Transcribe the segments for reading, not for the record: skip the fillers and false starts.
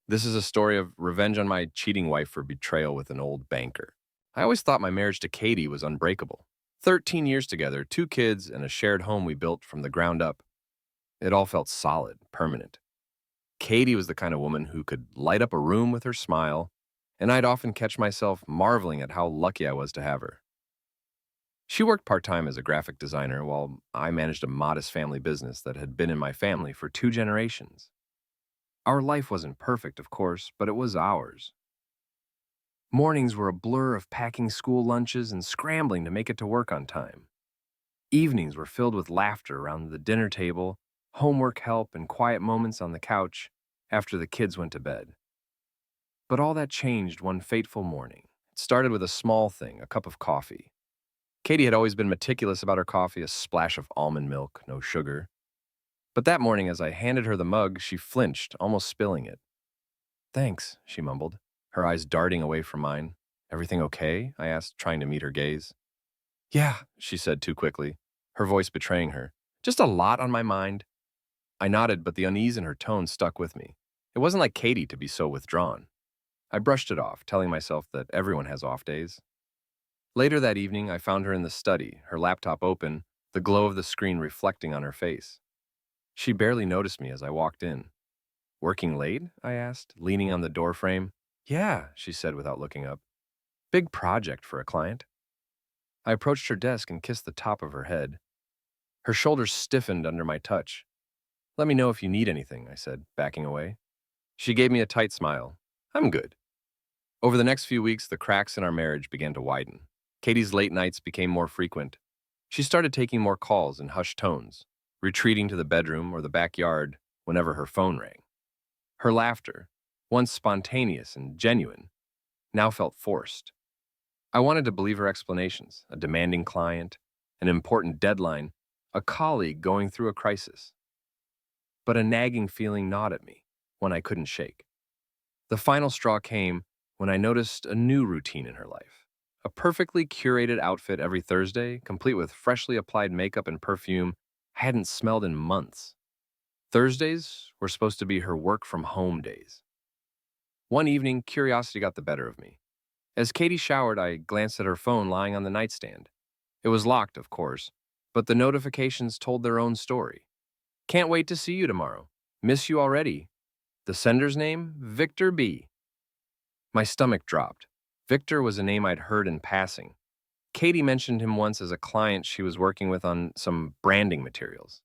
This is a story of revenge on my cheating wife for betrayal with an old banker. I always thought my marriage to Katie was unbreakable. 13 years together, two kids, and a shared home we built from the ground up. It all felt solid, permanent. Katie was the kind of woman who could light up a room with her smile, and I'd often catch myself marveling at how lucky I was to have her. She worked part time as a graphic designer while I managed a modest family business that had been in my family for two generations. Our life wasn't perfect, of course, but it was ours. Mornings were a blur of packing school lunches and scrambling to make it to work on time. Evenings were filled with laughter around the dinner table, homework help, and quiet moments on the couch after the kids went to bed. But all that changed one fateful morning. It started with a small thing, a cup of coffee. Katie had always been meticulous about her coffee, a splash of almond milk, no sugar. But that morning, as I handed her the mug, she flinched, almost spilling it. Thanks, she mumbled, her eyes darting away from mine. Everything okay? I asked, trying to meet her gaze. Yeah, she said too quickly, her voice betraying her. Just a lot on my mind. I nodded, but the unease in her tone stuck with me. It wasn't like Katie to be so withdrawn. I brushed it off, telling myself that everyone has off days. Later that evening, I found her in the study, her laptop open, the glow of the screen reflecting on her face. She barely noticed me as I walked in. Working late? I asked, leaning on the doorframe. Yeah, she said without looking up. Big project for a client. I approached her desk and kissed the top of her head. Her shoulders stiffened under my touch. Let me know if you need anything, I said, backing away. She gave me a tight smile. I'm good. Over the next few weeks, the cracks in our marriage began to widen. Katie's late nights became more frequent. She started taking more calls in hushed tones, retreating to the bedroom or the backyard whenever her phone rang. Her laughter, once spontaneous and genuine, now felt forced. I wanted to believe her explanations, a demanding client, an important deadline, a colleague going through a crisis. But a nagging feeling gnawed at me, one I couldn't shake. The final straw came when I noticed a new routine in her life. A perfectly curated outfit every Thursday, complete with freshly applied makeup and perfume I hadn't smelled in months. Thursdays were supposed to be her work from home days. One evening, curiosity got the better of me. As Katie showered, I glanced at her phone lying on the nightstand. It was locked, of course, but the notifications told their own story. Can't wait to see you tomorrow. Miss you already. The sender's name? Victor B. My stomach dropped. Victor was a name I'd heard in passing. Katie mentioned him once as a client she was working with on some branding materials.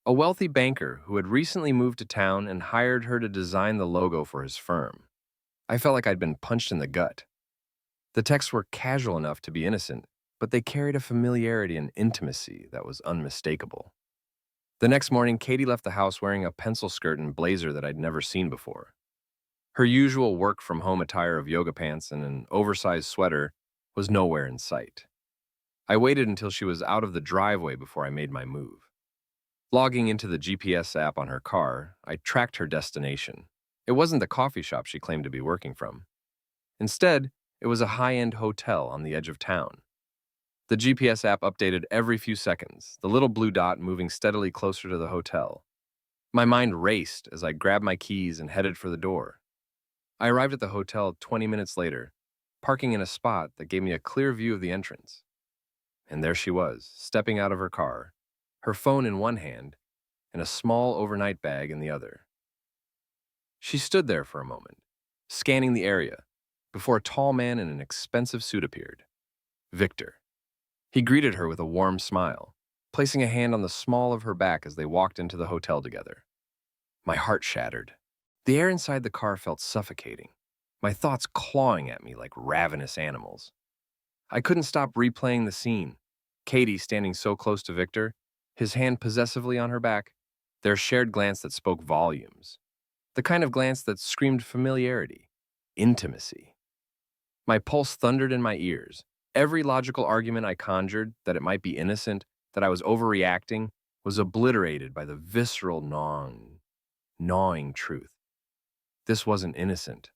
A wealthy banker who had recently moved to town and hired her to design the logo for his firm. I felt like I'd been punched in the gut. The texts were casual enough to be innocent, but they carried a familiarity and intimacy that was unmistakable. The next morning, Katie left the house wearing a pencil skirt and blazer that I'd never seen before. Her usual work-from-home attire of yoga pants and an oversized sweater was nowhere in sight. I waited until she was out of the driveway before I made my move. Logging into the GPS app on her car, I tracked her destination. It wasn't the coffee shop she claimed to be working from. Instead, it was a high-end hotel on the edge of town. The GPS app updated every few seconds, the little blue dot moving steadily closer to the hotel. My mind raced as I grabbed my keys and headed for the door. I arrived at the hotel 20 minutes later, parking in a spot that gave me a clear view of the entrance. And there she was, stepping out of her car, her phone in one hand and a small overnight bag in the other. She stood there for a moment, scanning the area, before a tall man in an expensive suit appeared. Victor. He greeted her with a warm smile, placing a hand on the small of her back as they walked into the hotel together. My heart shattered. The air inside the car felt suffocating, my thoughts clawing at me like ravenous animals. I couldn't stop replaying the scene. Katie standing so close to Victor, his hand possessively on her back, their shared glance that spoke volumes. The kind of glance that screamed familiarity, intimacy. My pulse thundered in my ears. Every logical argument I conjured that it might be innocent, that I was overreacting, was obliterated by the visceral gnawing truth. This wasn't innocent.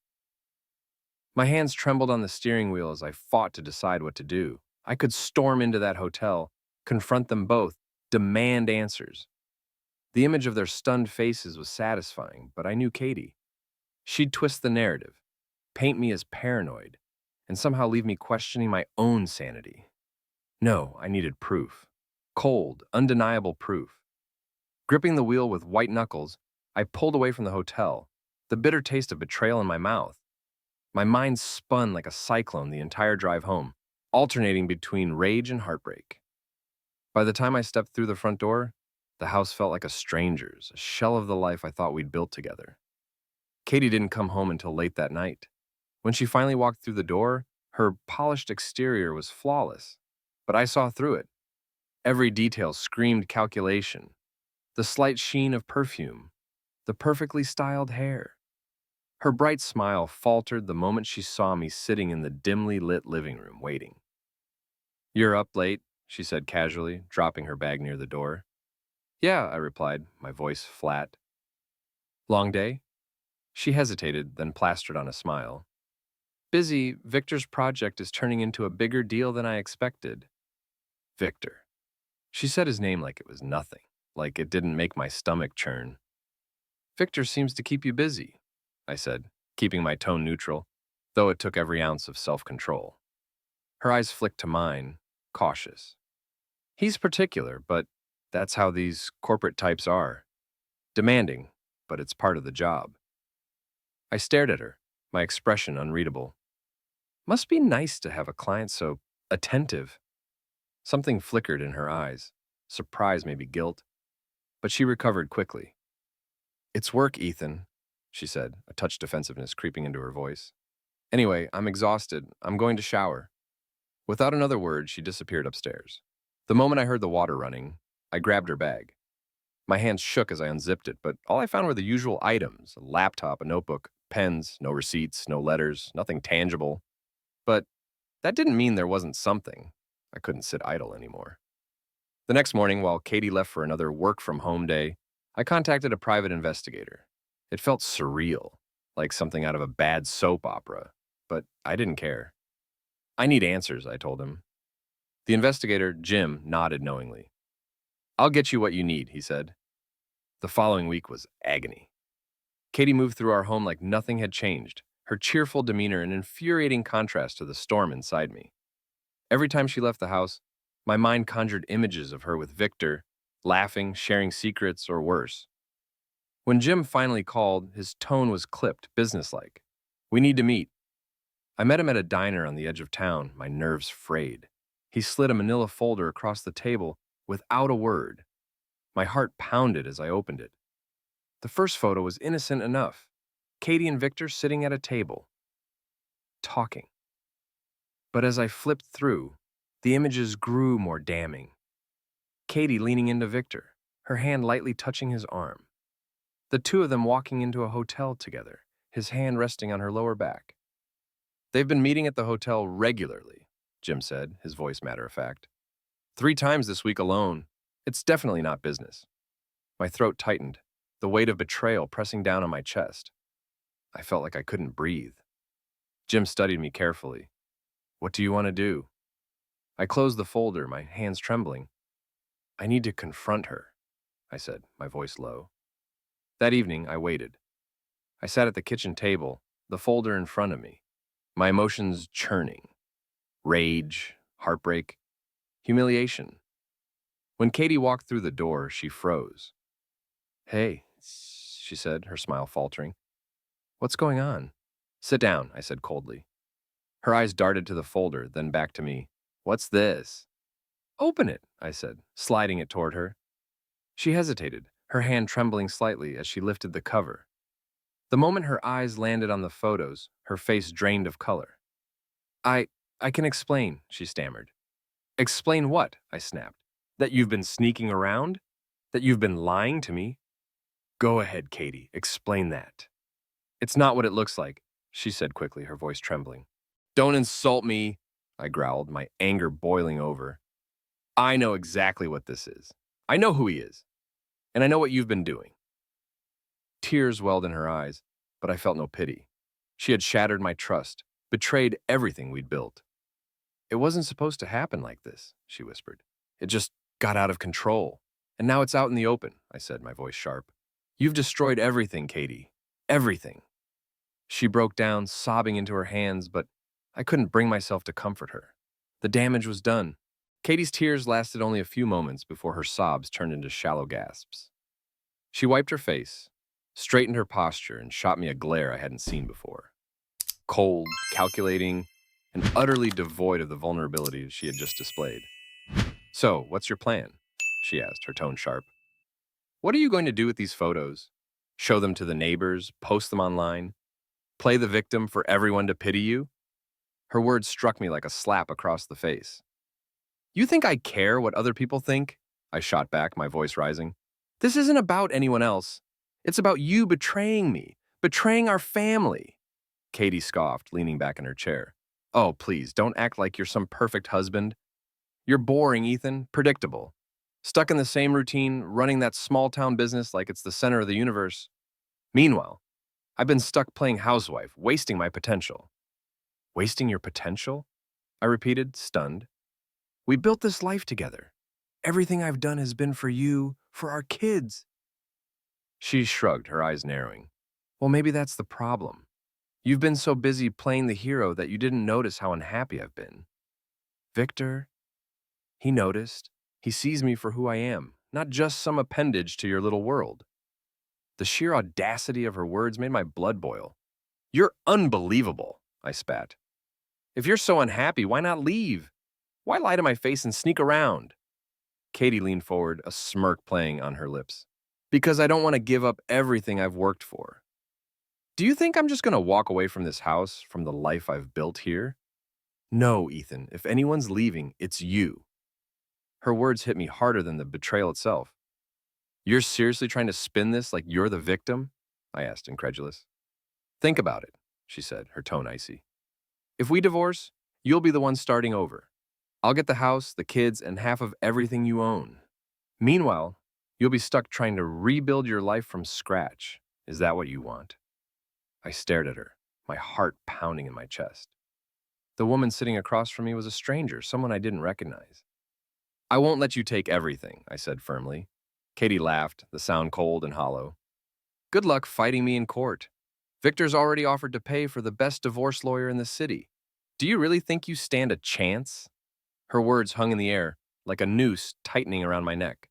My hands trembled on the steering wheel as I fought to decide what to do. I could storm into that hotel, confront them both, demand answers. The image of their stunned faces was satisfying, but I knew Katie. She'd twist the narrative, paint me as paranoid, and somehow leave me questioning my own sanity. No, I needed proof. Cold, undeniable proof. Gripping the wheel with white knuckles, I pulled away from the hotel, the bitter taste of betrayal in my mouth. My mind spun like a cyclone the entire drive home, alternating between rage and heartbreak. By the time I stepped through the front door, the house felt like a stranger's, a shell of the life I thought we'd built together. Katie didn't come home until late that night. When she finally walked through the door, her polished exterior was flawless, but I saw through it. Every detail screamed calculation. The slight sheen of perfume, the perfectly styled hair. Her bright smile faltered the moment she saw me sitting in the dimly lit living room waiting. "You're up late," she said casually, dropping her bag near the door. "Yeah," I replied, my voice flat. "Long day?" She hesitated, then plastered on a smile. "Busy. Victor's project is turning into a bigger deal than I expected." Victor. She said his name like it was nothing, like it didn't make my stomach churn. "Victor seems to keep you busy," I said, keeping my tone neutral, though it took every ounce of self-control. Her eyes flicked to mine, cautious. "He's particular, but that's how these corporate types are. Demanding, but it's part of the job." I stared at her, my expression unreadable. Must be nice to have a client so attentive. Something flickered in her eyes, surprise, maybe guilt, but she recovered quickly. "It's work, Ethan," she said, a touch defensiveness creeping into her voice. "Anyway, I'm exhausted. I'm going to shower." Without another word, she disappeared upstairs. The moment I heard the water running, I grabbed her bag. My hands shook as I unzipped it, but all I found were the usual items: a laptop, a notebook, pens, no receipts, no letters, nothing tangible. But that didn't mean there wasn't something. I couldn't sit idle anymore. The next morning, while Katie left for another work-from-home day, I contacted a private investigator. It felt surreal, like something out of a bad soap opera, but I didn't care. "I need answers," I told him. The investigator, Jim, nodded knowingly. "I'll get you what you need," he said. The following week was agony. Katie moved through our home like nothing had changed, her cheerful demeanor an infuriating contrast to the storm inside me. Every time she left the house, my mind conjured images of her with Victor, laughing, sharing secrets, or worse. When Jim finally called, his tone was clipped, businesslike. "We need to meet." I met him at a diner on the edge of town, my nerves frayed. He slid a manila folder across the table without a word. My heart pounded as I opened it. The first photo was innocent enough. Katie and Victor sitting at a table, talking. But as I flipped through, the images grew more damning. Katie leaning into Victor, her hand lightly touching his arm. The two of them walking into a hotel together, his hand resting on her lower back. "They've been meeting at the hotel regularly," Jim said, his voice matter-of-fact. "3 times this week alone. It's definitely not business." My throat tightened, the weight of betrayal pressing down on my chest. I felt like I couldn't breathe. Jim studied me carefully. "What do you want to do?" I closed the folder, my hands trembling. "I need to confront her," I said, my voice low. That evening, I waited. I sat at the kitchen table, the folder in front of me, my emotions churning. Rage, heartbreak, humiliation. When Katie walked through the door, she froze. "Hey," she said, her smile faltering. "What's going on?" "Sit down," I said coldly. Her eyes darted to the folder, then back to me. "What's this?" "Open it," I said, sliding it toward her. She hesitated, her hand trembling slightly as she lifted the cover. The moment her eyes landed on the photos, her face drained of color. I I can explain," she stammered. "Explain what?" I snapped. "That you've been sneaking around? That you've been lying to me?" "Go ahead, Katie, explain that." "It's not what it looks like," she said quickly, her voice trembling. "Don't insult me," I growled, my anger boiling over. "I know exactly what this is. I know who he is. And I know what you've been doing." Tears welled in her eyes, but I felt no pity. She had shattered my trust, betrayed everything we'd built. "It wasn't supposed to happen like this," she whispered. "It just got out of control. And now it's out in the open," I said, my voice sharp. "You've destroyed everything, Katie. Everything." She broke down, sobbing into her hands, but I couldn't bring myself to comfort her. The damage was done. Katie's tears lasted only a few moments before her sobs turned into shallow gasps. She wiped her face, straightened her posture, and shot me a glare I hadn't seen before. Cold, calculating, and utterly devoid of the vulnerability she had just displayed. "So, what's your plan?" she asked, her tone sharp. "What are you going to do with these photos? Show them to the neighbors, post them online, play the victim for everyone to pity you?" Her words struck me like a slap across the face. "You think I care what other people think?" I shot back, my voice rising. "This isn't about anyone else. It's about you betraying me, betraying our family." Katie scoffed, leaning back in her chair. "Oh, please, don't act like you're some perfect husband. You're boring, Ethan, predictable. Stuck in the same routine, running that small-town business like it's the center of the universe. Meanwhile, I've been stuck playing housewife, wasting my potential." "Wasting your potential?" I repeated, stunned. "We built this life together. Everything I've done has been for you, for our kids." She shrugged, her eyes narrowing. "Well, maybe that's the problem. You've been so busy playing the hero that you didn't notice how unhappy I've been. Victor, he noticed. He sees me for who I am, not just some appendage to your little world." The sheer audacity of her words made my blood boil. "You're unbelievable," I spat. "If you're so unhappy, why not leave? Why lie to my face and sneak around?" Katie leaned forward, a smirk playing on her lips. "Because I don't want to give up everything I've worked for. Do you think I'm just going to walk away from this house, from the life I've built here? No, Ethan, if anyone's leaving, it's you." Her words hit me harder than the betrayal itself. "You're seriously trying to spin this like you're the victim?" I asked, incredulous. "Think about it," she said, her tone icy. "If we divorce, you'll be the one starting over. I'll get the house, the kids, and half of everything you own. Meanwhile, you'll be stuck trying to rebuild your life from scratch. Is that what you want?" I stared at her, my heart pounding in my chest. The woman sitting across from me was a stranger, someone I didn't recognize. "I won't let you take everything," I said firmly. Katie laughed, the sound cold and hollow. "Good luck fighting me in court. Victor's already offered to pay for the best divorce lawyer in the city. Do you really think you stand a chance?" Her words hung in the air, like a noose tightening around my neck.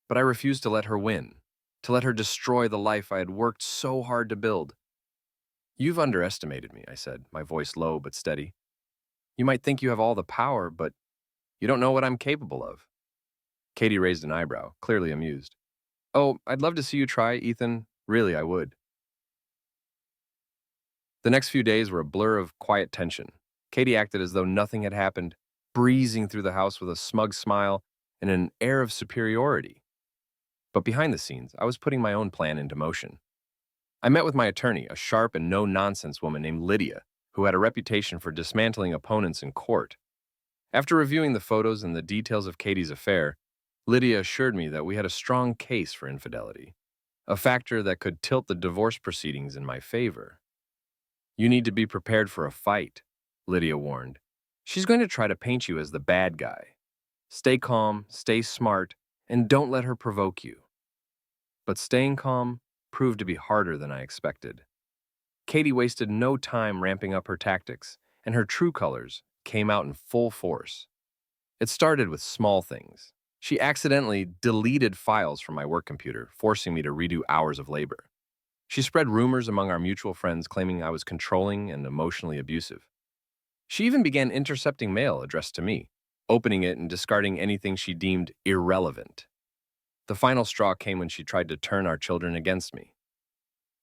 But I refused to let her win, to let her destroy the life I had worked so hard to build. "You've underestimated me," I said, my voice low but steady. "You might think you have all the power, but you don't know what I'm capable of." Katie raised an eyebrow, clearly amused. "Oh, I'd love to see you try, Ethan. Really, I would." The next few days were a blur of quiet tension. Katie acted as though nothing had happened, breezing through the house with a smug smile and an air of superiority. But behind the scenes, I was putting my own plan into motion. I met with my attorney, a sharp and no-nonsense woman named Lydia, who had a reputation for dismantling opponents in court. After reviewing the photos and the details of Katie's affair, Lydia assured me that we had a strong case for infidelity, a factor that could tilt the divorce proceedings in my favor. "You need to be prepared for a fight," Lydia warned. "She's going to try to paint you as the bad guy. Stay calm, stay smart, and don't let her provoke you." But staying calm proved to be harder than I expected. Katie wasted no time ramping up her tactics, and her true colors came out in full force. It started with small things. She accidentally deleted files from my work computer, forcing me to redo hours of labor. She spread rumors among our mutual friends claiming I was controlling and emotionally abusive. She even began intercepting mail addressed to me, opening it and discarding anything she deemed irrelevant. The final straw came when she tried to turn our children against me.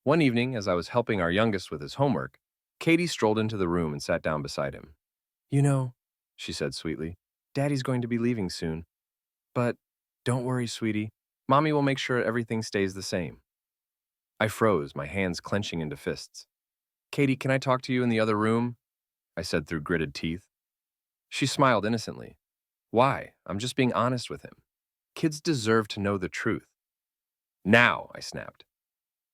One evening, as I was helping our youngest with his homework, Katie strolled into the room and sat down beside him. "You know," she said sweetly, "Daddy's going to be leaving soon. But don't worry, sweetie. Mommy will make sure everything stays the same." I froze, my hands clenching into fists. "Katie, can I talk to you in the other room?" I said through gritted teeth. She smiled innocently. "Why? I'm just being honest with him. Kids deserve to know the truth." "Now," I snapped.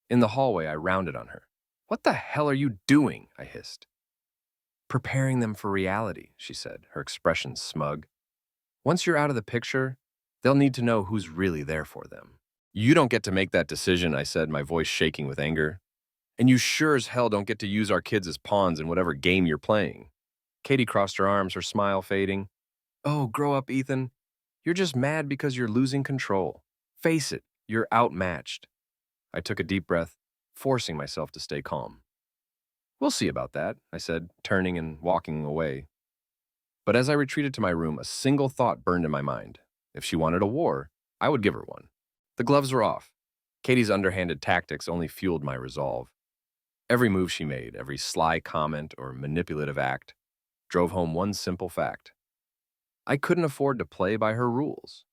In the hallway, I rounded on her. "What the hell are you doing?" I hissed. "Preparing them for reality," she said, her expression smug. "Once you're out of the picture, they'll need to know who's really there for them." "You don't get to make that decision," I said, my voice shaking with anger. And you sure as hell don't get to use our kids as pawns in whatever game you're playing. Katie crossed her arms, her smile fading. Oh, grow up, Ethan. You're just mad because you're losing control. Face it, you're outmatched. I took a deep breath, forcing myself to stay calm. We'll see about that, I said, turning and walking away. But as I retreated to my room, a single thought burned in my mind. If she wanted a war, I would give her one. The gloves were off. Katie's underhanded tactics only fueled my resolve. Every move she made, every sly comment or manipulative act, drove home one simple fact. I couldn't afford to play by her rules.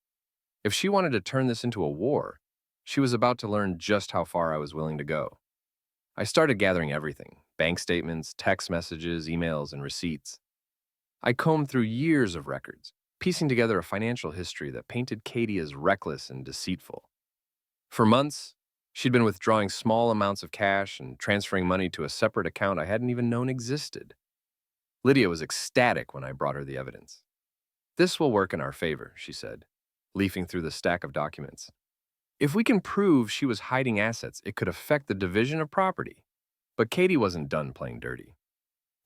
If she wanted to turn this into a war, she was about to learn just how far I was willing to go. I started gathering everything: bank statements, text messages, emails, and receipts. I combed through years of records, piecing together a financial history that painted Katie as reckless and deceitful. For months, she'd been withdrawing small amounts of cash and transferring money to a separate account I hadn't even known existed. Lydia was ecstatic when I brought her the evidence. This will work in our favor, she said, leafing through the stack of documents. If we can prove she was hiding assets, it could affect the division of property. But Katie wasn't done playing dirty.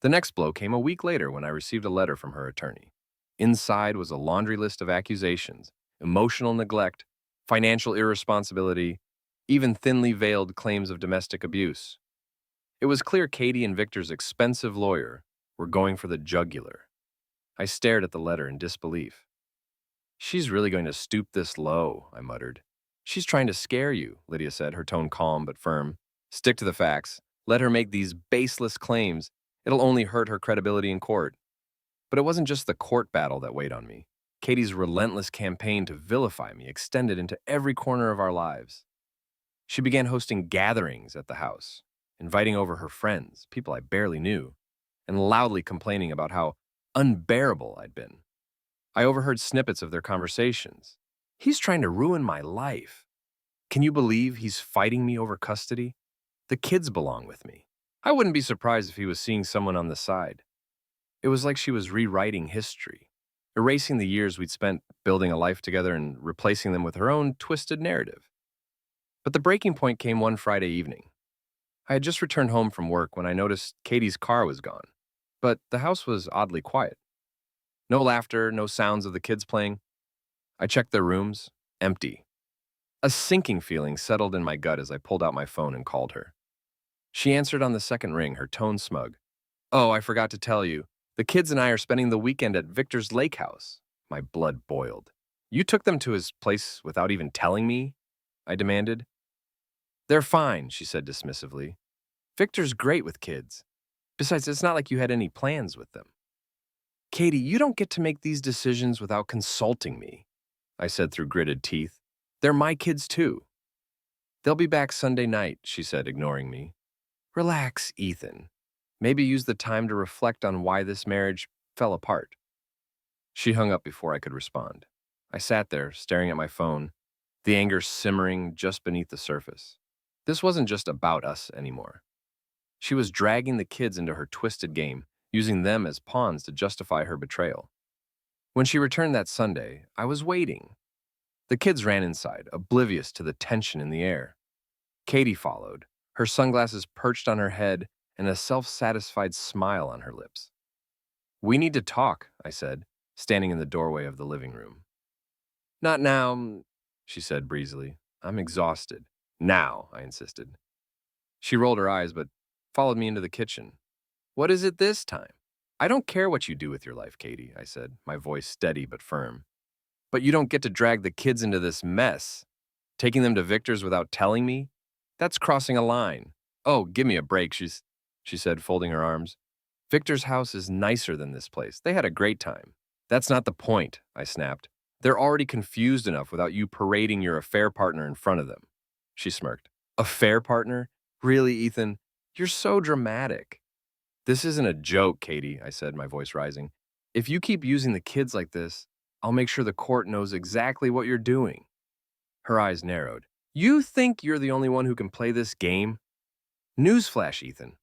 The next blow came a week later when I received a letter from her attorney. Inside was a laundry list of accusations: emotional neglect, financial irresponsibility, even thinly veiled claims of domestic abuse. It was clear Katie and Victor's expensive lawyer were going for the jugular. I stared at the letter in disbelief. She's really going to stoop this low, I muttered. She's trying to scare you, Lydia said, her tone calm but firm. Stick to the facts. Let her make these baseless claims. It'll only hurt her credibility in court. But it wasn't just the court battle that weighed on me. Katie's relentless campaign to vilify me extended into every corner of our lives. She began hosting gatherings at the house, inviting over her friends, people I barely knew, and loudly complaining about how unbearable I'd been. I overheard snippets of their conversations. He's trying to ruin my life. Can you believe he's fighting me over custody? The kids belong with me. I wouldn't be surprised if he was seeing someone on the side. It was like she was rewriting history, erasing the years we'd spent building a life together and replacing them with her own twisted narrative. But the breaking point came one Friday evening. I had just returned home from work when I noticed Katie's car was gone, but the house was oddly quiet. No laughter, no sounds of the kids playing. I checked their rooms, empty. A sinking feeling settled in my gut as I pulled out my phone and called her. She answered on the second ring, her tone smug. Oh, I forgot to tell you. The kids and I are spending the weekend at Victor's lake house. My blood boiled. You took them to his place without even telling me? I demanded. They're fine, she said dismissively. Victor's great with kids. Besides, it's not like you had any plans with them. Katie, you don't get to make these decisions without consulting me, I said through gritted teeth. They're my kids too. They'll be back Sunday night, she said, ignoring me. Relax, Ethan. Maybe use the time to reflect on why this marriage fell apart. She hung up before I could respond. I sat there, staring at my phone, the anger simmering just beneath the surface. This wasn't just about us anymore. She was dragging the kids into her twisted game, using them as pawns to justify her betrayal. When she returned that Sunday, I was waiting. The kids ran inside, oblivious to the tension in the air. Katie followed, her sunglasses perched on her head and a self-satisfied smile on her lips. We need to talk, I said, standing in the doorway of the living room. Not now, she said breezily. I'm exhausted. Now, I insisted. She rolled her eyes, but followed me into the kitchen. What is it this time? I don't care what you do with your life, Katie, I said, my voice steady but firm. But you don't get to drag the kids into this mess. Taking them to Victor's without telling me? That's crossing a line. Oh, give me a break, she said, folding her arms. Victor's house is nicer than this place. They had a great time. That's not the point, I snapped. They're already confused enough without you parading your affair partner in front of them. She smirked. Affair partner? Really, Ethan? You're so dramatic. This isn't a joke, Katie, I said, my voice rising. If you keep using the kids like this, I'll make sure the court knows exactly what you're doing. Her eyes narrowed. You think you're the only one who can play this game? Newsflash, Ethan.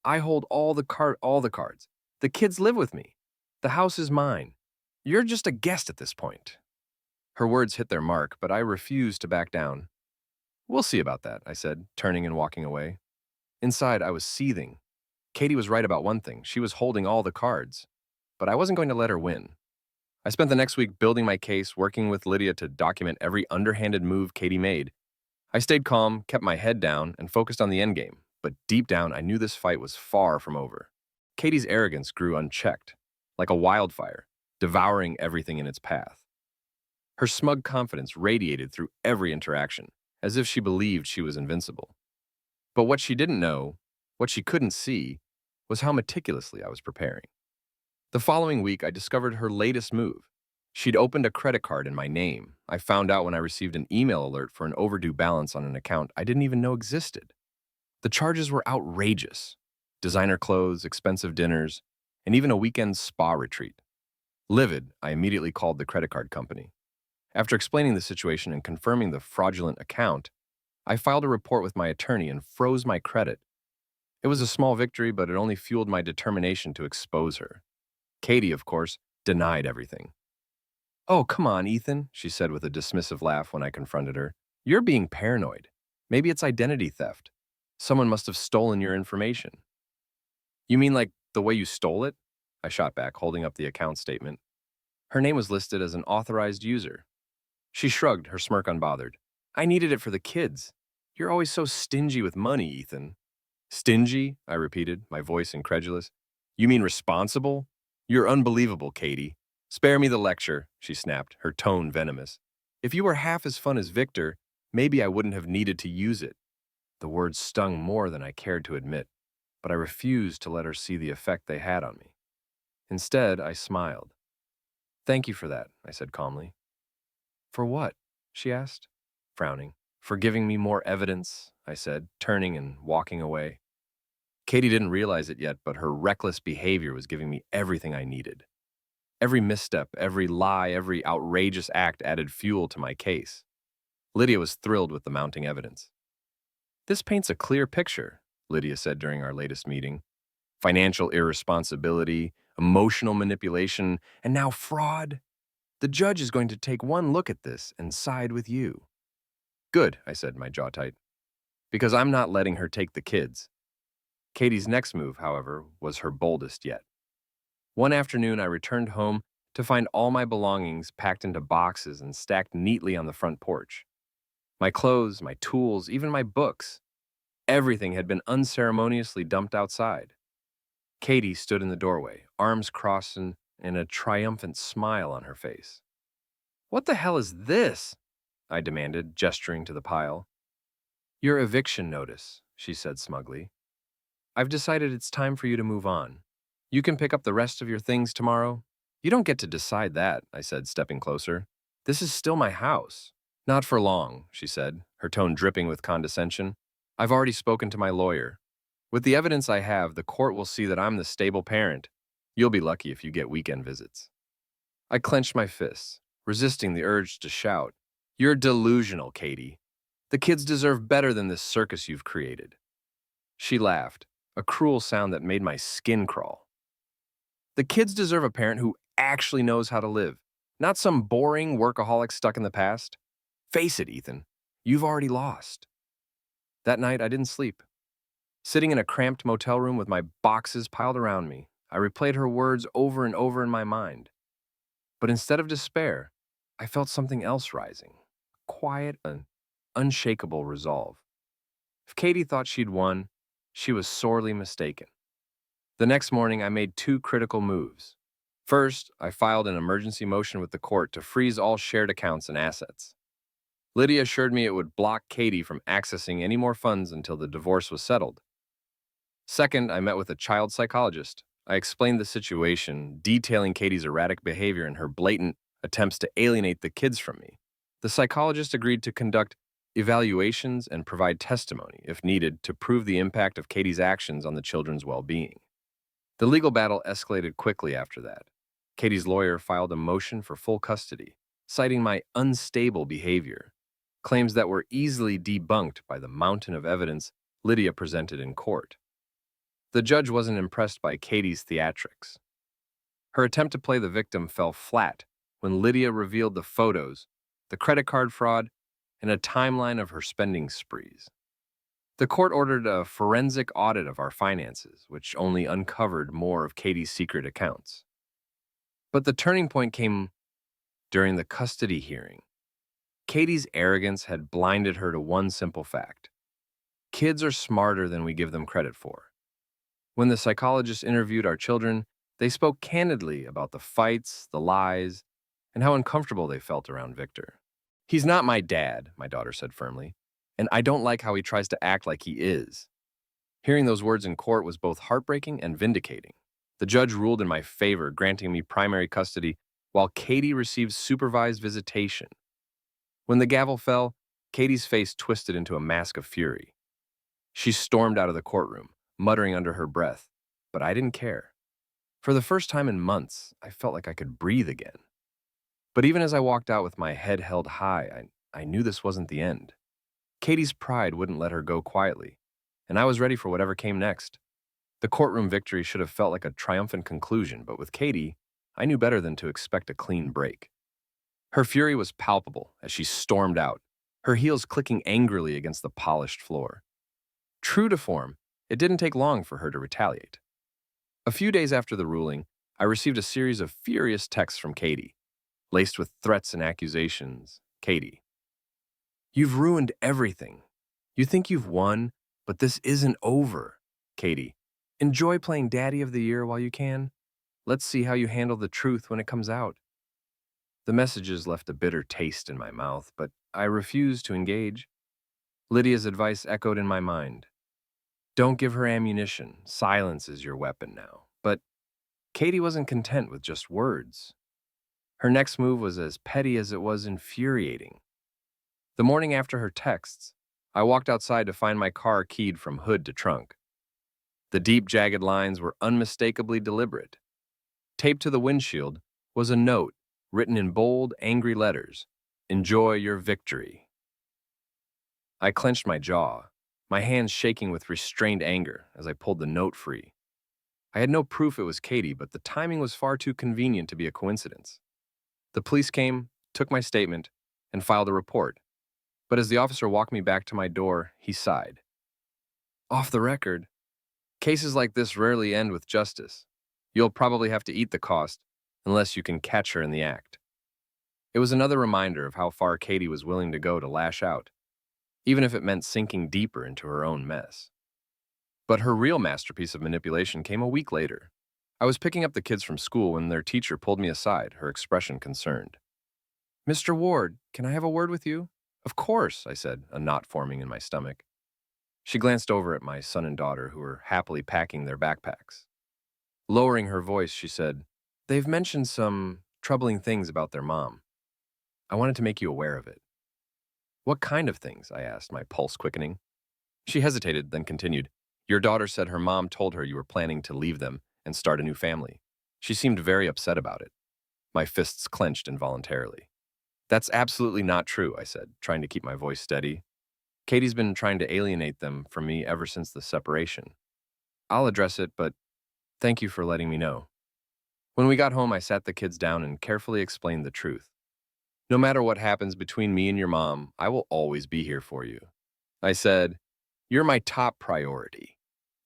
I hold all the cards. The kids live with me. The house is mine. You're just a guest at this point. Her words hit their mark, but I refused to back down. We'll see about that, I said, turning and walking away. Inside, I was seething. Katie was right about one thing. She was holding all the cards. But I wasn't going to let her win. I spent the next week building my case, working with Lydia to document every underhanded move Katie made. I stayed calm, kept my head down, and focused on the endgame. But deep down, I knew this fight was far from over. Katie's arrogance grew unchecked, like a wildfire, devouring everything in its path. Her smug confidence radiated through every interaction, as if she believed she was invincible. But what she didn't know, what she couldn't see, was how meticulously I was preparing. The following week, I discovered her latest move. She'd opened a credit card in my name. I found out when I received an email alert for an overdue balance on an account I didn't even know existed. The charges were outrageous. Designer clothes, expensive dinners, and even a weekend spa retreat. Livid, I immediately called the credit card company. After explaining the situation and confirming the fraudulent account, I filed a report with my attorney and froze my credit. It was a small victory, but it only fueled my determination to expose her. Katie, of course, denied everything. "Oh, come on, Ethan," she said with a dismissive laugh when I confronted her. "You're being paranoid. Maybe it's identity theft. Someone must have stolen your information." "You mean like the way you stole it?" I shot back, holding up the account statement. Her name was listed as an authorized user. She shrugged, her smirk unbothered. "I needed it for the kids. You're always so stingy with money, Ethan." "Stingy?" I repeated, my voice incredulous. "You mean responsible? You're unbelievable, Katie. Spare me the lecture," she snapped, her tone venomous. "If you were half as fun as Victor, maybe I wouldn't have needed to use it." The words stung more than I cared to admit, but I refused to let her see the effect they had on me. Instead, I smiled. "Thank you for that," I said calmly. "For what?" she asked, frowning. "For giving me more evidence," I said, turning and walking away. Katie didn't realize it yet, but her reckless behavior was giving me everything I needed. Every misstep, every lie, every outrageous act added fuel to my case. Lydia was thrilled with the mounting evidence. "This paints a clear picture," Lydia said during our latest meeting. "Financial irresponsibility, emotional manipulation, and now fraud. The judge is going to take one look at this and side with you." "Good," I said, my jaw tight, "because I'm not letting her take the kids." Katie's next move, however, was her boldest yet. One afternoon, I returned home to find all my belongings packed into boxes and stacked neatly on the front porch. My clothes, my tools, even my books. Everything had been unceremoniously dumped outside. Katie stood in the doorway, arms crossed and a triumphant smile on her face. "What the hell is this?" I demanded, gesturing to the pile. "Your eviction notice," she said smugly. "I've decided it's time for you to move on. You can pick up the rest of your things tomorrow." "You don't get to decide that," I said, stepping closer. "This is still my house." "Not for long," she said, her tone dripping with condescension. "I've already spoken to my lawyer. With the evidence I have, the court will see that I'm the stable parent. You'll be lucky if you get weekend visits." I clenched my fists, resisting the urge to shout. "You're delusional, Katie. The kids deserve better than this circus you've created." She laughed, a cruel sound that made my skin crawl. "The kids deserve a parent who actually knows how to live, not some boring workaholic stuck in the past. Face it, Ethan, you've already lost." That night, I didn't sleep. Sitting in a cramped motel room with my boxes piled around me, I replayed her words over and over in my mind. But instead of despair, I felt something else rising. Quiet and unshakable resolve. If Katie thought she'd won, she was sorely mistaken. The next morning, I made two critical moves. First, I filed an emergency motion with the court to freeze all shared accounts and assets. Lydia assured me it would block Katie from accessing any more funds until the divorce was settled. Second, I met with a child psychologist. I explained the situation, detailing Katie's erratic behavior and her blatant attempts to alienate the kids from me. The psychologist agreed to conduct evaluations and provide testimony, if needed, to prove the impact of Katie's actions on the children's well-being. The legal battle escalated quickly after that. Katie's lawyer filed a motion for full custody, citing my unstable behavior, claims that were easily debunked by the mountain of evidence Lydia presented in court. The judge wasn't impressed by Katie's theatrics. Her attempt to play the victim fell flat when Lydia revealed the photos, the credit card fraud, and a timeline of her spending sprees. The court ordered a forensic audit of our finances, which only uncovered more of Katie's secret accounts. But the turning point came during the custody hearing. Katie's arrogance had blinded her to one simple fact: kids are smarter than we give them credit for. When the psychologist interviewed our children, they spoke candidly about the fights, the lies, and how uncomfortable they felt around Victor. "He's not my dad," my daughter said firmly, "and I don't like how he tries to act like he is." Hearing those words in court was both heartbreaking and vindicating. The judge ruled in my favor, granting me primary custody while Katie received supervised visitation. When the gavel fell, Katie's face twisted into a mask of fury. She stormed out of the courtroom, muttering under her breath, but I didn't care. For the first time in months, I felt like I could breathe again. But even as I walked out with my head held high, I knew this wasn't the end. Katie's pride wouldn't let her go quietly, and I was ready for whatever came next. The courtroom victory should have felt like a triumphant conclusion, but with Katie, I knew better than to expect a clean break. Her fury was palpable as she stormed out, her heels clicking angrily against the polished floor. True to form, it didn't take long for her to retaliate. A few days after the ruling, I received a series of furious texts from Katie, laced with threats and accusations. Katie: "You've ruined everything. You think you've won, but this isn't over." Katie: "Enjoy playing Daddy of the Year while you can. Let's see how you handle the truth when it comes out." The messages left a bitter taste in my mouth, but I refused to engage. Lydia's advice echoed in my mind: "Don't give her ammunition. Silence is your weapon now." But Katie wasn't content with just words. Her next move was as petty as it was infuriating. The morning after her texts, I walked outside to find my car keyed from hood to trunk. The deep, jagged lines were unmistakably deliberate. Taped to the windshield was a note written in bold, angry letters: "Enjoy your victory." I clenched my jaw, my hands shaking with restrained anger as I pulled the note free. I had no proof it was Katie, but the timing was far too convenient to be a coincidence. The police came, took my statement, and filed a report. But as the officer walked me back to my door, he sighed. "Off the record, cases like this rarely end with justice. You'll probably have to eat the cost, unless you can catch her in the act." It was another reminder of how far Katie was willing to go to lash out, even if it meant sinking deeper into her own mess. But her real masterpiece of manipulation came a week later. I was picking up the kids from school when their teacher pulled me aside, her expression concerned. "Mr. Ward, can I have a word with you?" "Of course," I said, a knot forming in my stomach. She glanced over at my son and daughter, who were happily packing their backpacks. Lowering her voice, she said, "They've mentioned some troubling things about their mom. I wanted to make you aware of it." "What kind of things?" I asked, my pulse quickening. She hesitated, then continued, "Your daughter said her mom told her you were planning to leave them and start a new family. She seemed very upset about it." My fists clenched involuntarily. "That's absolutely not true," I said, trying to keep my voice steady. "Katie's been trying to alienate them from me ever since the separation. I'll address it, but thank you for letting me know." When we got home, I sat the kids down and carefully explained the truth. "No matter what happens between me and your mom, I will always be here for you." I said, "You're my top priority.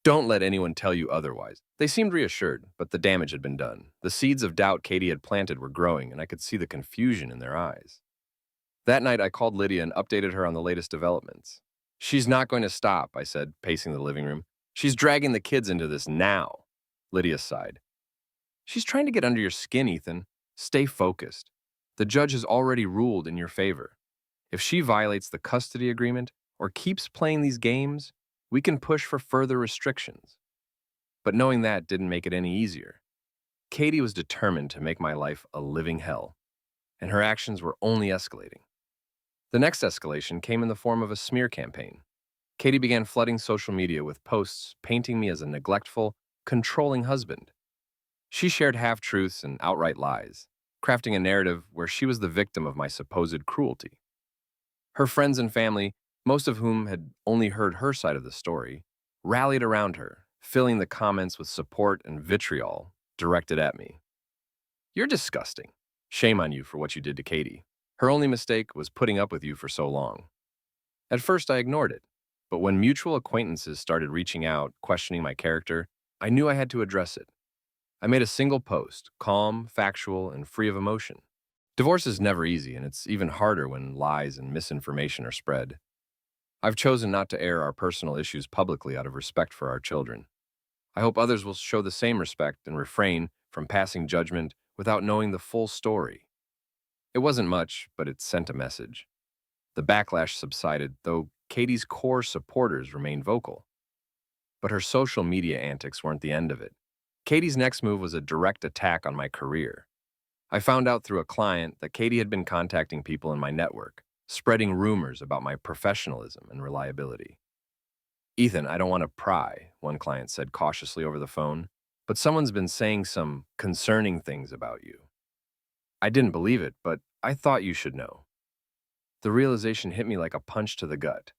Don't let anyone tell you otherwise." They seemed reassured, but the damage had been done. The seeds of doubt Katie had planted were growing, and I could see the confusion in their eyes. That night, I called Lydia and updated her on the latest developments. "She's not going to stop," I said, pacing the living room. "She's dragging the kids into this now." Lydia sighed. "She's trying to get under your skin, Ethan. Stay focused. The judge has already ruled in your favor. If she violates the custody agreement or keeps playing these games, we can push for further restrictions." But knowing that didn't make it any easier. Katie was determined to make my life a living hell, and her actions were only escalating. The next escalation came in the form of a smear campaign. Katie began flooding social media with posts painting me as a neglectful, controlling husband. She shared half-truths and outright lies, crafting a narrative where she was the victim of my supposed cruelty. Her friends and family, most of whom had only heard her side of the story, rallied around her, filling the comments with support and vitriol directed at me. "You're disgusting. Shame on you for what you did to Katie. Her only mistake was putting up with you for so long." At first, I ignored it. But when mutual acquaintances started reaching out, questioning my character, I knew I had to address it. I made a single post, calm, factual, and free of emotion. Divorce is never easy, and it's even harder when lies and misinformation are spread. I've chosen not to air our personal issues publicly out of respect for our children. I hope others will show the same respect and refrain from passing judgment without knowing the full story. It wasn't much, but it sent a message. The backlash subsided, though Katie's core supporters remained vocal. But her social media antics weren't the end of it. Katie's next move was a direct attack on my career. I found out through a client that Katie had been contacting people in my network, spreading rumors about my professionalism and reliability. "Ethan, I don't want to pry," one client said cautiously over the phone, "but someone's been saying some concerning things about you." I didn't believe it, but I thought you should know. The realization hit me like a punch to the gut.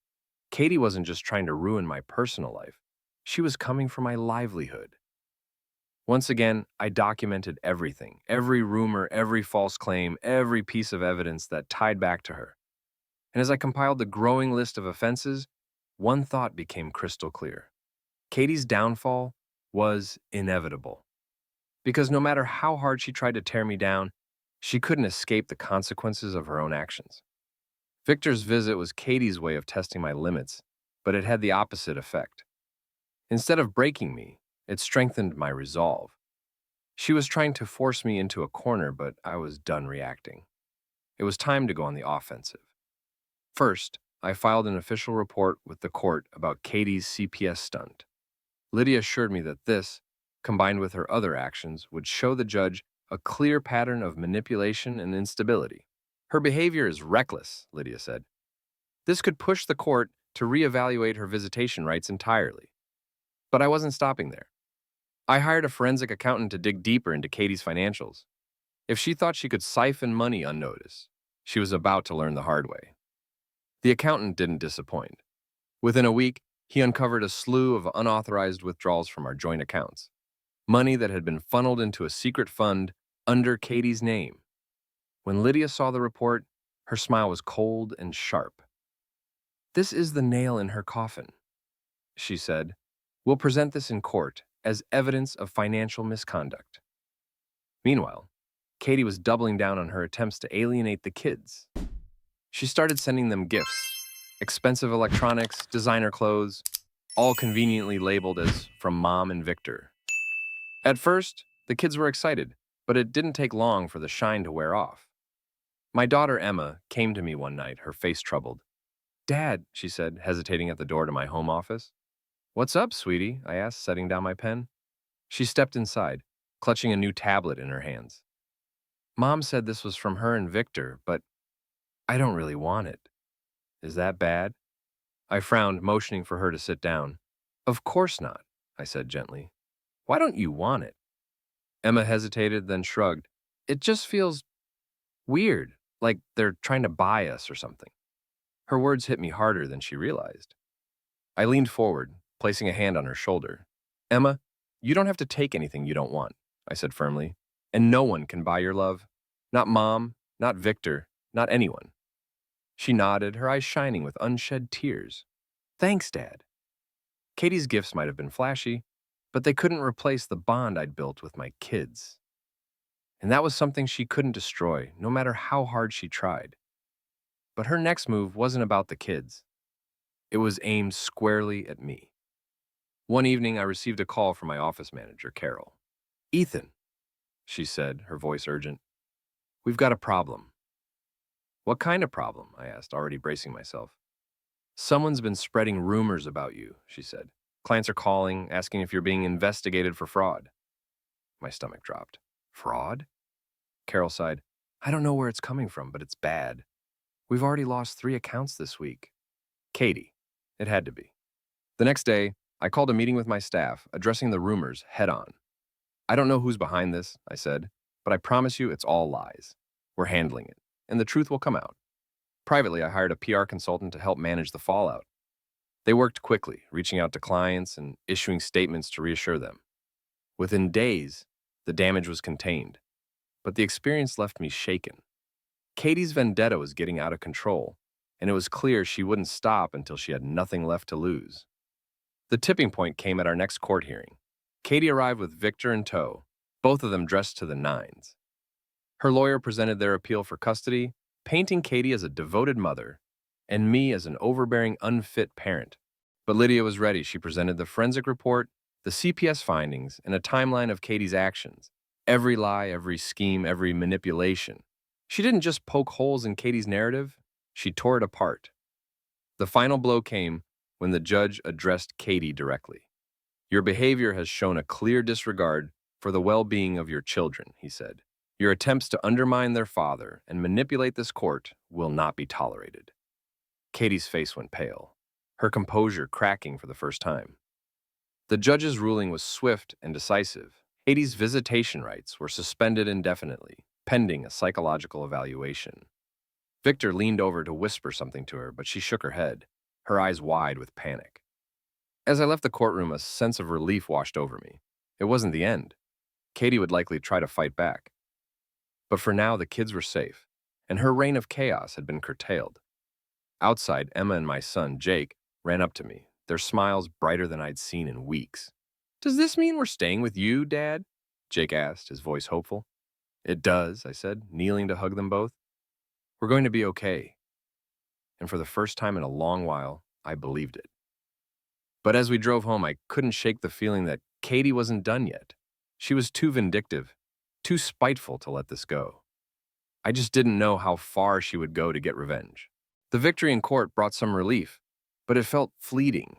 Katie wasn't just trying to ruin my personal life. She was coming for my livelihood. Once again, I documented everything, every rumor, every false claim, every piece of evidence that tied back to her. And as I compiled the growing list of offenses, one thought became crystal clear. Katie's downfall was inevitable. Because no matter how hard she tried to tear me down, she couldn't escape the consequences of her own actions. Victor's visit was Katie's way of testing my limits, but it had the opposite effect. Instead of breaking me, it strengthened my resolve. She was trying to force me into a corner, but I was done reacting. It was time to go on the offensive. First, I filed an official report with the court about Katie's CPS stunt. Lydia assured me that this, combined with her other actions, would show the judge a clear pattern of manipulation and instability. "Her behavior is reckless," Lydia said. "This could push the court to reevaluate her visitation rights entirely." But I wasn't stopping there. I hired a forensic accountant to dig deeper into Katie's financials. If she thought she could siphon money unnoticed, she was about to learn the hard way. The accountant didn't disappoint. Within a week, he uncovered a slew of unauthorized withdrawals from our joint accounts, money that had been funneled into a secret fund under Katie's name. When Lydia saw the report, her smile was cold and sharp. "This is the nail in her coffin," she said. "We'll present this in court as evidence of financial misconduct." Meanwhile, Katie was doubling down on her attempts to alienate the kids. She started sending them gifts, expensive electronics, designer clothes, all conveniently labeled as from Mom and Victor. At first, the kids were excited, but it didn't take long for the shine to wear off. My daughter Emma came to me one night, her face troubled. "Dad," she said, hesitating at the door to my home office. "What's up, sweetie?" I asked, setting down my pen. She stepped inside, clutching a new tablet in her hands. "Mom said this was from her and Victor, but I don't really want it. Is that bad?" I frowned, motioning for her to sit down. "Of course not," I said gently. "Why don't you want it?" Emma hesitated, then shrugged. "It just feels weird, like they're trying to buy us or something." Her words hit me harder than she realized. I leaned forward, placing a hand on her shoulder. "Emma, you don't have to take anything you don't want," I said firmly. "And no one can buy your love. Not Mom, not Victor, not anyone." She nodded, her eyes shining with unshed tears. "Thanks, Dad." Katie's gifts might have been flashy, but they couldn't replace the bond I'd built with my kids. And that was something she couldn't destroy, no matter how hard she tried. But her next move wasn't about the kids. It was aimed squarely at me. One evening, I received a call from my office manager, Carol. "Ethan," she said, her voice urgent, "we've got a problem." "What kind of problem?" I asked, already bracing myself. "Someone's been spreading rumors about you," she said. "Clients are calling, asking if you're being investigated for fraud." My stomach dropped. "Fraud?" Carol sighed. "I don't know where it's coming from, but it's bad. We've already lost 3 accounts this week." Katie. It had to be. The next day, I called a meeting with my staff, addressing the rumors head on. "I don't know who's behind this," I said, "but I promise you it's all lies. We're handling it, and the truth will come out." Privately, I hired a PR consultant to help manage the fallout. They worked quickly, reaching out to clients and issuing statements to reassure them. Within days, the damage was contained, but the experience left me shaken. Katie's vendetta was getting out of control, and it was clear she wouldn't stop until she had nothing left to lose. The tipping point came at our next court hearing. Katie arrived with Victor in tow, both of them dressed to the nines. Her lawyer presented their appeal for custody, painting Katie as a devoted mother and me as an overbearing, unfit parent. But Lydia was ready. She presented the forensic report, the CPS findings, and a timeline of Katie's actions. Every lie, every scheme, every manipulation. She didn't just poke holes in Katie's narrative, she tore it apart. The final blow came when the judge addressed Katie directly. Your behavior has shown a clear disregard for the well-being of your children, he said. Your attempts to undermine their father and manipulate this court will not be tolerated. Katie's face went pale, her composure cracking for the first time. The judge's ruling was swift and decisive. Katie's visitation rights were suspended indefinitely, pending a psychological evaluation. Victor leaned over to whisper something to her, but she shook her head, her eyes wide with panic. As I left the courtroom, a sense of relief washed over me. It wasn't the end. Katie would likely try to fight back. But for now, the kids were safe, and her reign of chaos had been curtailed. Outside, Emma and my son, Jake, ran up to me, their smiles brighter than I'd seen in weeks. "Does this mean we're staying with you, Dad?" Jake asked, his voice hopeful. "It does," I said, kneeling to hug them both. "We're going to be okay." And for the first time in a long while, I believed it. But as we drove home, I couldn't shake the feeling that Katie wasn't done yet. She was too vindictive, too spiteful to let this go. I just didn't know how far she would go to get revenge. The victory in court brought some relief, but it felt fleeting.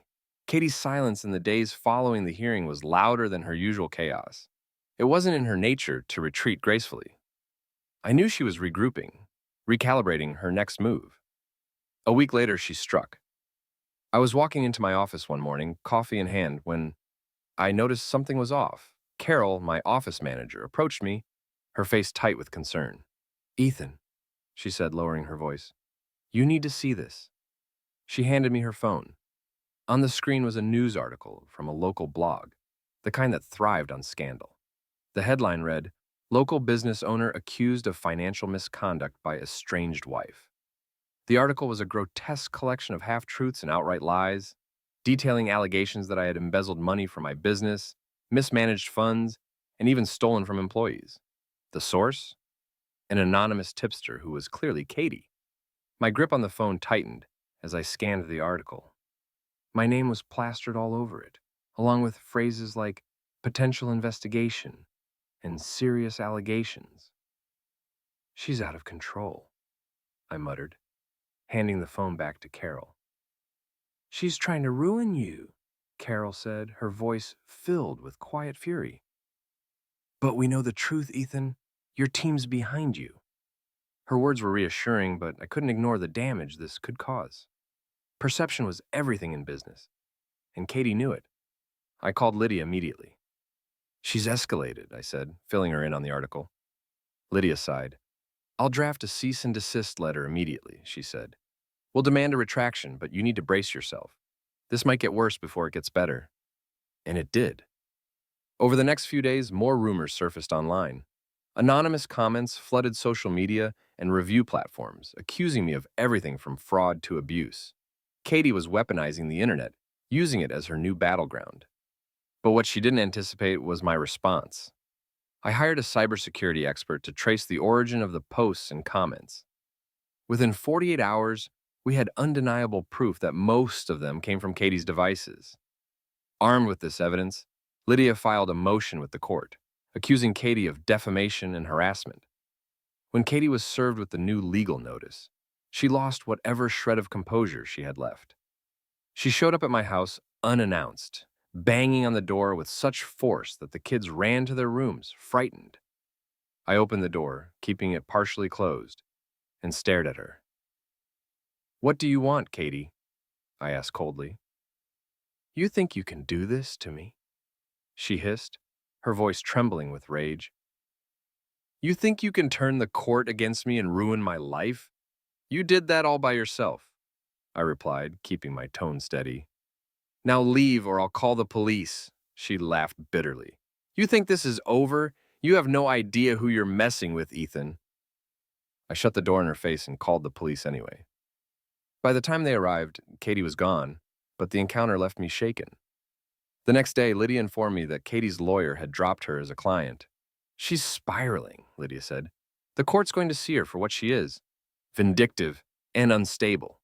Katie's silence in the days following the hearing was louder than her usual chaos. It wasn't in her nature to retreat gracefully. I knew she was regrouping, recalibrating her next move. A week later, she struck. I was walking into my office one morning, coffee in hand, when I noticed something was off. Carol, my office manager, approached me, her face tight with concern. "Ethan," she said, lowering her voice, "you need to see this." She handed me her phone. On the screen was a news article from a local blog, the kind that thrived on scandal. The headline read, "Local business owner accused of financial misconduct by estranged wife." The article was a grotesque collection of half-truths and outright lies, detailing allegations that I had embezzled money from my business, mismanaged funds, and even stolen from employees. The source? An anonymous tipster who was clearly Katie. My grip on the phone tightened as I scanned the article. My name was plastered all over it, along with phrases like potential investigation and serious allegations. "She's out of control," I muttered, handing the phone back to Carol. "She's trying to ruin you," Carol said, her voice filled with quiet fury. "But we know the truth, Ethan. Your team's behind you." Her words were reassuring, but I couldn't ignore the damage this could cause. Perception was everything in business, and Katie knew it. I called Lydia immediately. "She's escalated," I said, filling her in on the article. Lydia sighed. "I'll draft a cease and desist letter immediately," she said. "We'll demand a retraction, but you need to brace yourself. This might get worse before it gets better." And it did. Over the next few days, more rumors surfaced online. Anonymous comments flooded social media and review platforms, accusing me of everything from fraud to abuse. Katie was weaponizing the internet, using it as her new battleground. But what she didn't anticipate was my response. I hired a cybersecurity expert to trace the origin of the posts and comments. Within 48 hours, we had undeniable proof that most of them came from Katie's devices. Armed with this evidence, Lydia filed a motion with the court, accusing Katie of defamation and harassment. When Katie was served with the new legal notice, she lost whatever shred of composure she had left. She showed up at my house unannounced, banging on the door with such force that the kids ran to their rooms, frightened. I opened the door, keeping it partially closed, and stared at her. "What do you want, Katie?" I asked coldly. "You think you can do this to me?" she hissed, her voice trembling with rage. "You think you can turn the court against me and ruin my life? You did that all by yourself," I replied, keeping my tone steady. "Now leave or I'll call the police," she laughed bitterly. "You think this is over? You have no idea who you're messing with, Ethan." I shut the door in her face and called the police anyway. By the time they arrived, Katie was gone, but the encounter left me shaken. The next day, Lydia informed me that Katie's lawyer had dropped her as a client. She's spiraling, Lydia said. The court's going to see her for what she is, vindictive and unstable.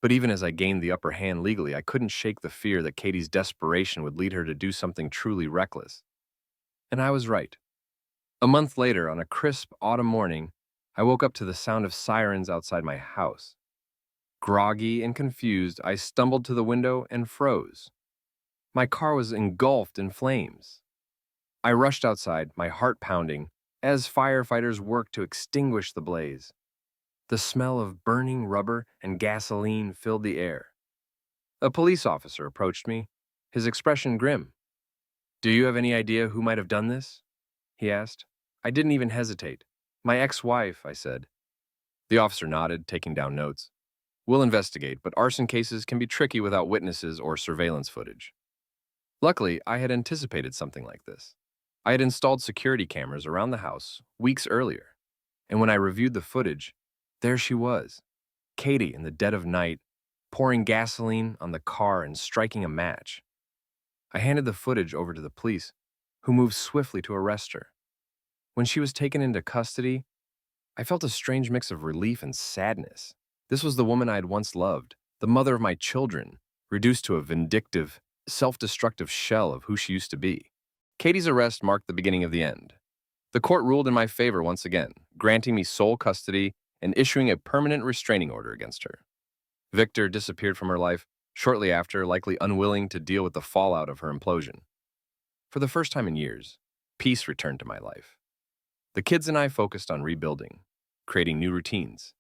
But even as I gained the upper hand legally, I couldn't shake the fear that Katie's desperation would lead her to do something truly reckless. And I was right. A month later, on a crisp autumn morning, I woke up to the sound of sirens outside my house. Groggy and confused, I stumbled to the window and froze. My car was engulfed in flames. I rushed outside, my heart pounding, as firefighters worked to extinguish the blaze. The smell of burning rubber and gasoline filled the air. A police officer approached me, his expression grim. "Do you have any idea who might have done this?" he asked. I didn't even hesitate. "My ex-wife," I said. The officer nodded, taking down notes. "We'll investigate, but arson cases can be tricky without witnesses or surveillance footage." Luckily, I had anticipated something like this. I had installed security cameras around the house weeks earlier, and when I reviewed the footage, there she was, Katie in the dead of night, pouring gasoline on the car and striking a match. I handed the footage over to the police, who moved swiftly to arrest her. When she was taken into custody, I felt a strange mix of relief and sadness. This was the woman I had once loved, the mother of my children, reduced to a vindictive, self-destructive shell of who she used to be. Katie's arrest marked the beginning of the end. The court ruled in my favor once again, granting me sole custody and issuing a permanent restraining order against her. Victor disappeared from her life shortly after, likely unwilling to deal with the fallout of her implosion. For the first time in years, peace returned to my life. The kids and I focused on rebuilding, creating new routines,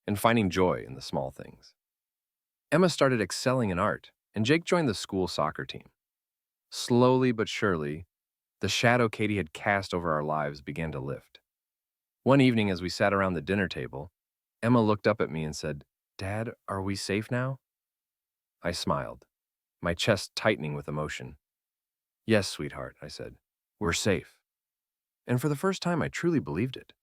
and finding joy in the small things. Emma started excelling in art, and Jake joined the school soccer team. Slowly but surely, the shadow Katie had cast over our lives began to lift. One evening, as we sat around the dinner table, Emma looked up at me and said, "Dad, are we safe now?" I smiled, my chest tightening with emotion. "Yes, sweetheart," I said. "We're safe." And for the first time, I truly believed it.